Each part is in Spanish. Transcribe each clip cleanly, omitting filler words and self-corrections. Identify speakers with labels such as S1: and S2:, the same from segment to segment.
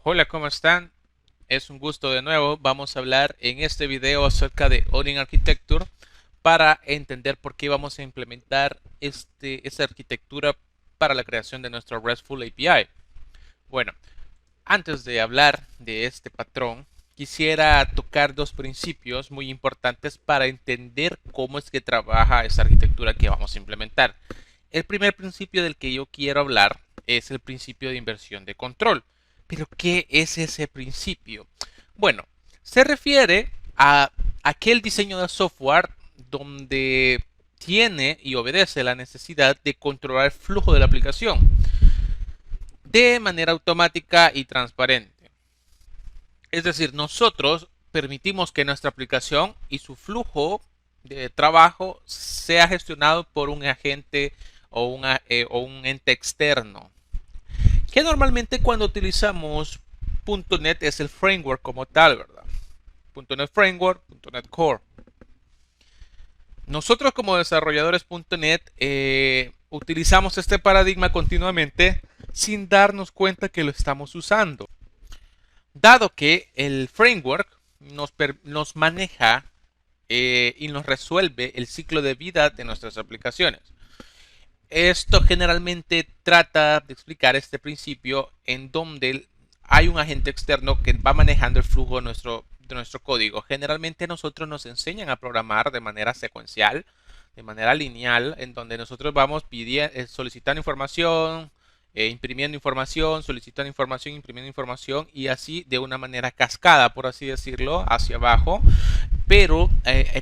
S1: Hola, ¿cómo están? Es un gusto de nuevo. Vamos a hablar en este video acerca de Onion Architecture para entender por qué vamos a implementar esta arquitectura para la creación de nuestro RESTful API. Bueno, antes de hablar de este patrón, quisiera tocar dos principios muy importantes para entender cómo es que trabaja esta arquitectura que vamos a implementar. El primer principio del que yo quiero hablar es el principio de inversión de control. Pero, ¿qué es ese principio? Bueno, se refiere a aquel diseño de software donde tiene y obedece la necesidad de controlar el flujo de la aplicación de manera automática y transparente. Es decir, nosotros permitimos que nuestra aplicación y su flujo de trabajo sea gestionado por un agente o un ente externo. Que normalmente cuando utilizamos .NET es el framework como tal, ¿verdad? .NET Framework, .NET Core. Nosotros como desarrolladores .NET utilizamos este paradigma continuamente sin darnos cuenta que lo estamos usando. Dado que el framework nos maneja y nos resuelve el ciclo de vida de nuestras aplicaciones. Esto generalmente trata de explicar este principio en donde hay un agente externo que va manejando el flujo de nuestro código. Generalmente nosotros nos enseñan a programar de manera secuencial, de manera lineal, en donde nosotros vamos solicitando información, imprimiendo información, solicitando información, imprimiendo información y así de una manera cascada, por así decirlo, hacia abajo. Pero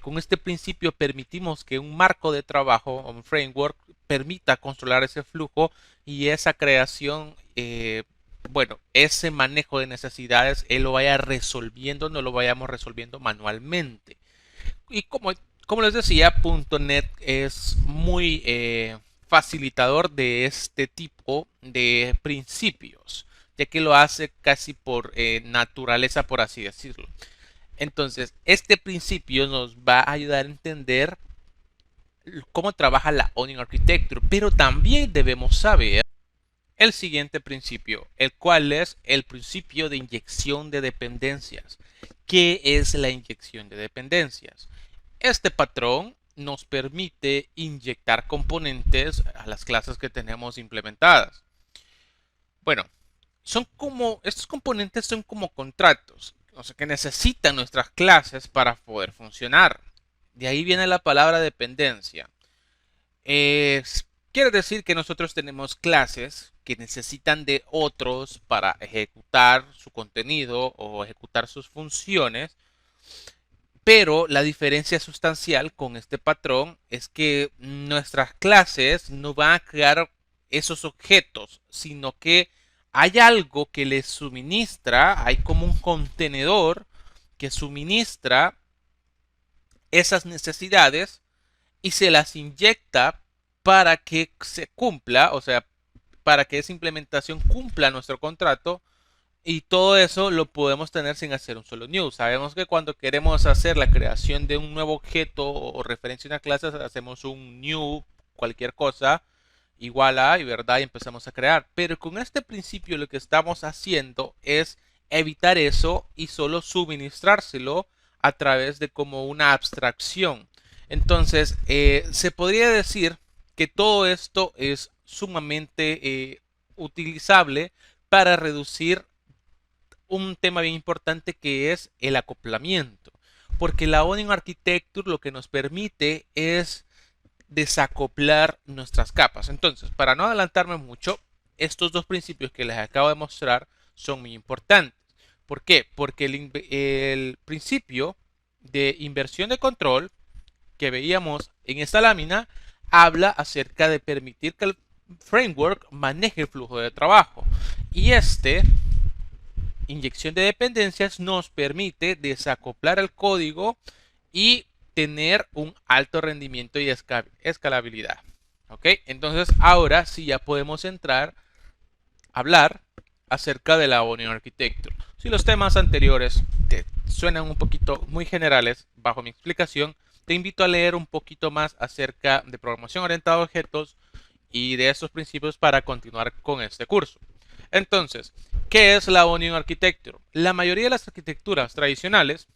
S1: con este principio permitimos que un marco de trabajo, un framework, permita controlar ese flujo y esa creación, bueno, ese manejo de necesidades, él lo vaya resolviendo, no lo vayamos resolviendo manualmente. Y como les decía, .NET es muy facilitador de este tipo de principios, ya que lo hace casi por naturaleza, por así decirlo. Entonces, este principio nos va a ayudar a entender cómo trabaja la Onion Architecture, pero también debemos saber el siguiente principio, el cual es el principio de inyección de dependencias. ¿Qué es la inyección de dependencias? Este patrón nos permite inyectar componentes a las clases que tenemos implementadas. Bueno, estos componentes son como contratos, o sea, que necesitan nuestras clases para poder funcionar. De ahí viene la palabra dependencia. Quiere decir que nosotros tenemos clases que necesitan de otros para ejecutar su contenido o ejecutar sus funciones, pero la diferencia sustancial con este patrón es que nuestras clases no van a crear esos objetos, sino que hay algo que les suministra, hay como un contenedor que suministra esas necesidades y se las inyecta para que se cumpla, o sea, para que esa implementación cumpla nuestro contrato y todo eso lo podemos tener sin hacer un solo new. Sabemos que cuando queremos hacer la creación de un nuevo objeto o referencia a una clase, hacemos un new, cualquier cosa, igual a, y verdad, y empezamos a crear. Pero con este principio lo que estamos haciendo es evitar eso y solo suministrárselo a través de como una abstracción. Entonces, se podría decir que todo esto es sumamente utilizable para reducir un tema bien importante que es el acoplamiento. Porque la Onion Architecture lo que nos permite es desacoplar nuestras capas. Entonces, para no adelantarme mucho, estos dos principios que les acabo de mostrar son muy importantes. ¿Por qué? Porque el principio de inversión de control que veíamos en esta lámina habla acerca de permitir que el framework maneje el flujo de trabajo. Y inyección de dependencias nos permite desacoplar el código y tener un alto rendimiento y escalabilidad. ¿Ok? Entonces ahora sí ya podemos entrar a hablar acerca de la Onion Architecture. Si los temas anteriores te suenan un poquito muy generales bajo mi explicación, te invito a leer un poquito más acerca de programación orientada a objetos y de estos principios para continuar con este curso. Entonces, ¿Qué es la Onion Architecture? La mayoría de las arquitecturas tradicionales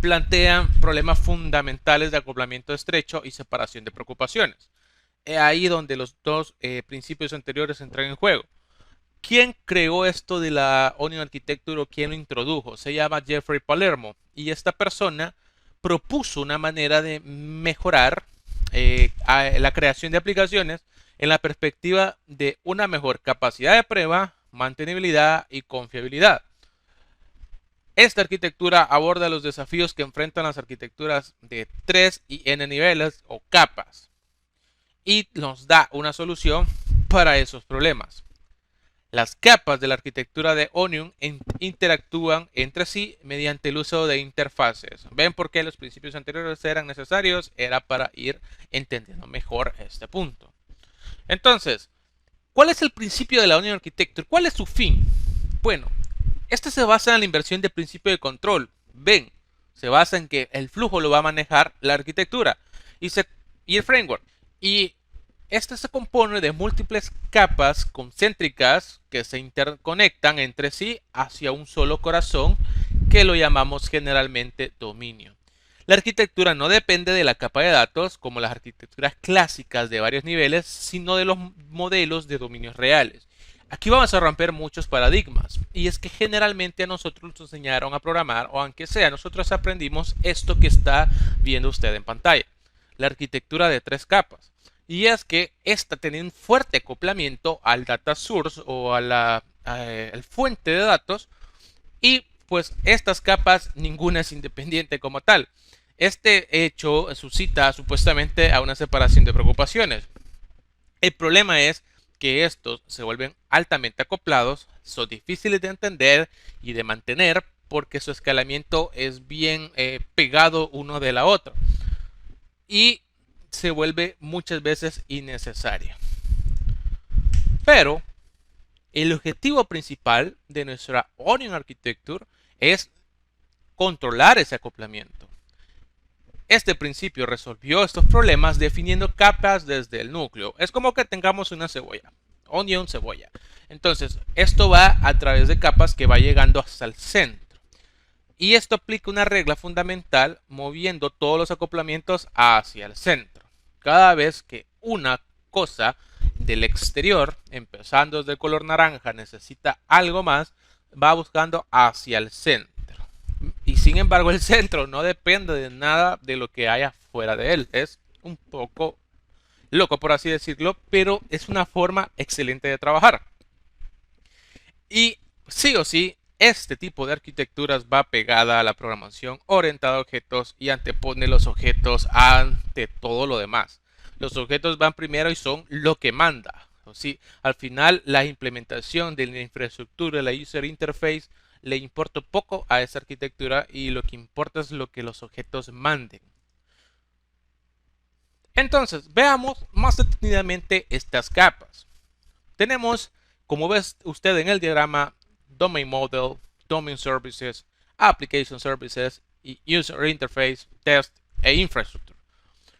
S1: plantean problemas fundamentales de acoplamiento estrecho y separación de preocupaciones. Es ahí donde los dos principios anteriores entran en juego. ¿Quién creó esto de la Onion Architecture o quién lo introdujo? Se llama Jeffrey Palermo y esta persona propuso una manera de mejorar la creación de aplicaciones en la perspectiva de una mejor capacidad de prueba, mantenibilidad y confiabilidad. Esta arquitectura aborda los desafíos que enfrentan las arquitecturas de 3 y n niveles o capas y nos da una solución para esos problemas. Las capas de la arquitectura de Onion interactúan entre sí mediante el uso de interfaces. ¿Ven por qué los principios anteriores eran necesarios? Era para ir entendiendo mejor este punto. Entonces, ¿cuál es el principio de la Onion Architecture? ¿Cuál es su fin? Bueno, este se basa en la inversión del principio de control. Ven, se basa en que el flujo lo va a manejar la arquitectura y el framework. Y este se compone de múltiples capas concéntricas que se interconectan entre sí hacia un solo corazón que lo llamamos generalmente dominio. La arquitectura no depende de la capa de datos como las arquitecturas clásicas de varios niveles, sino de los modelos de dominios reales. Aquí vamos a romper muchos paradigmas y es que generalmente a nosotros nos enseñaron a programar o aunque sea nosotros aprendimos esto que está viendo usted en pantalla, la arquitectura de 3 capas. Y es que esta tiene un fuerte acoplamiento al data source o al fuente de datos y pues estas capas ninguna es independiente como tal. Este hecho suscita supuestamente a una separación de preocupaciones. El problema es que estos se vuelven altamente acoplados, son difíciles de entender y de mantener porque su escalamiento es bien pegado uno de la otra. Y se vuelve muchas veces innecesaria. Pero el objetivo principal de nuestra Onion Architecture es controlar ese acoplamiento. Este principio resolvió estos problemas definiendo capas desde el núcleo. Es como que tengamos una cebolla, onion, cebolla. Entonces, esto va a través de capas que va llegando hasta el centro. Y esto aplica una regla fundamental moviendo todos los acoplamientos hacia el centro. Cada vez que una cosa del exterior, empezando desde el color naranja, necesita algo más, va buscando hacia el centro. Y sin embargo el centro no depende de nada de lo que haya fuera de él. Es un poco loco por así decirlo, pero es una forma excelente de trabajar. Y sí o sí, este tipo de arquitecturas va pegada a la programación orientada a objetos y antepone los objetos ante todo lo demás. Los objetos van primero y son lo que manda. ¿Sí? Al final, la implementación de la infraestructura, la user interface, le importa poco a esa arquitectura y lo que importa es lo que los objetos manden. Entonces, veamos más detenidamente estas capas. Tenemos, como ve usted en el diagrama, Domain Model, Domain Services, Application Services y User Interface, Test e Infrastructure.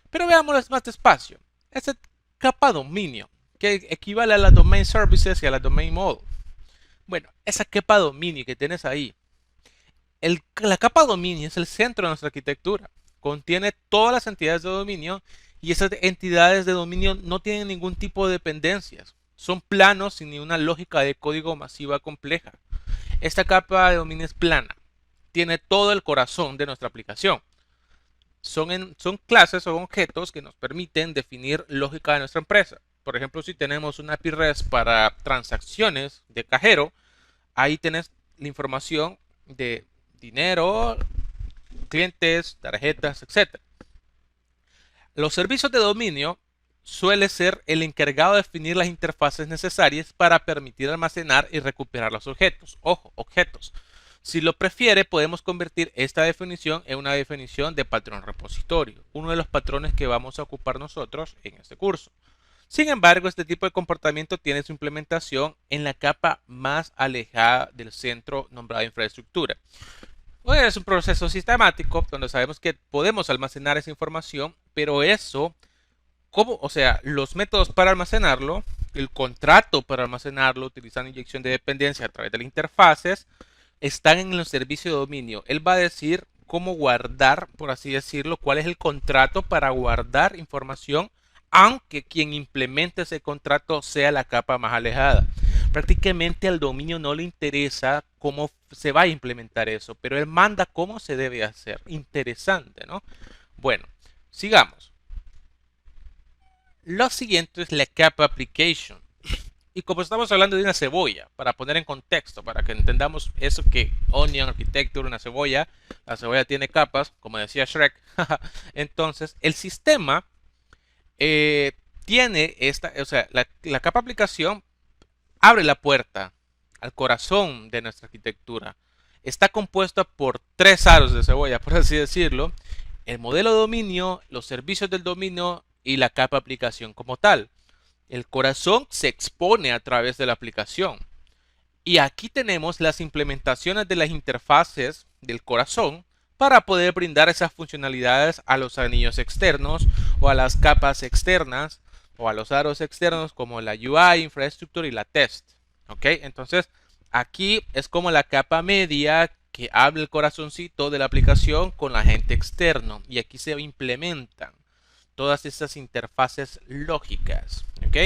S1: Pero veámoslas más despacio. Esta capa dominio, que equivale a la Domain Services y a la Domain Model. Bueno, esa capa dominio que tienes ahí, la capa dominio es el centro de nuestra arquitectura. Contiene todas las entidades de dominio y esas entidades de dominio no tienen ningún tipo de dependencias. Son planos sin ninguna lógica de código masiva compleja. Esta capa de dominio es plana. Tiene todo el corazón de nuestra aplicación. Son clases o objetos que nos permiten definir lógica de nuestra empresa. Por ejemplo, si tenemos una API REST para transacciones de cajero, ahí tenés la información de dinero, clientes, tarjetas, etc. Los servicios de dominio suele ser el encargado de definir las interfaces necesarias para permitir almacenar y recuperar los objetos. Ojo, objetos. Si lo prefiere, podemos convertir esta definición en una definición de patrón repositorio, uno de los patrones que vamos a ocupar nosotros en este curso. Sin embargo, este tipo de comportamiento tiene su implementación en la capa más alejada del centro nombrada infraestructura. Es un proceso sistemático donde sabemos que podemos almacenar esa información, pero eso, los métodos para almacenarlo el contrato para almacenarlo utilizando inyección de dependencia a través de las interfaces están en los servicios de dominio. Él va a decir cómo guardar, por así decirlo, cuál es el contrato para guardar información, aunque quien implemente ese contrato sea la capa más alejada. Prácticamente al dominio no le interesa cómo se va a implementar eso, pero él manda cómo se debe hacer. Interesante, ¿no? Bueno, sigamos. Lo siguiente es la capa application. Y como estamos hablando de una cebolla, para poner en contexto, para que entendamos eso que Onion Architecture, una cebolla, la cebolla tiene capas, como decía Shrek. Entonces, el sistema tiene esta, o sea, la capa aplicación abre la puerta al corazón de nuestra arquitectura. Está compuesta por tres aros de cebolla, por así decirlo. El modelo de dominio, los servicios del dominio y la capa aplicación como tal. El corazón se expone a través de la aplicación. Y aquí tenemos las implementaciones de las interfaces del corazón para poder brindar esas funcionalidades a los anillos externos o a las capas externas o a los aros externos como la UI, infraestructura y la test. ¿Ok? Entonces, aquí es como la capa media que habla el corazoncito de la aplicación con el agente externo. Y aquí se implementan todas estas interfaces lógicas. ¿Ok?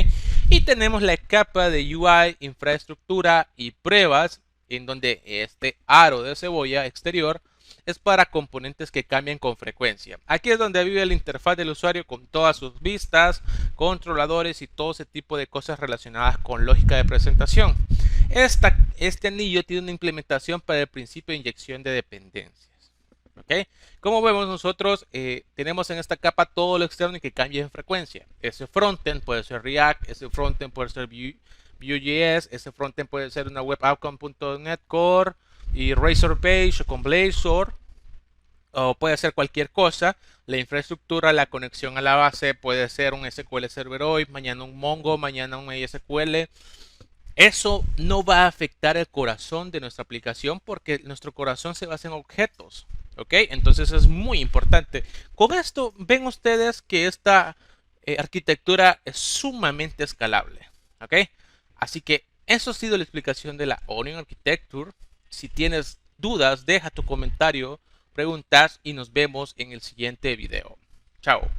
S1: Y tenemos la capa de UI, infraestructura y pruebas, en donde este aro de cebolla exterior es para componentes que cambian con frecuencia. Aquí es donde vive la interfaz del usuario con todas sus vistas, controladores y todo ese tipo de cosas relacionadas con lógica de presentación. Este anillo tiene una implementación para el principio de inyección de dependencias. ¿Okay? Como vemos nosotros, tenemos en esta capa todo lo externo y que cambia en frecuencia. Ese frontend puede ser React, ese frontend puede ser Vue.js, ese frontend puede ser una web outcome.net Core y Razorpage o con Blazor, o puede ser cualquier cosa. La infraestructura, la conexión a la base puede ser un SQL Server hoy, mañana un Mongo, mañana un MySQL. Eso no va a afectar el corazón de nuestra aplicación porque nuestro corazón se basa en objetos. ¿Ok? Entonces es muy importante. Con esto ven ustedes que esta arquitectura es sumamente escalable. ¿Ok? Así que eso ha sido la explicación de la Onion Architecture. Si tienes dudas, deja tu comentario, preguntas y nos vemos en el siguiente video. Chao.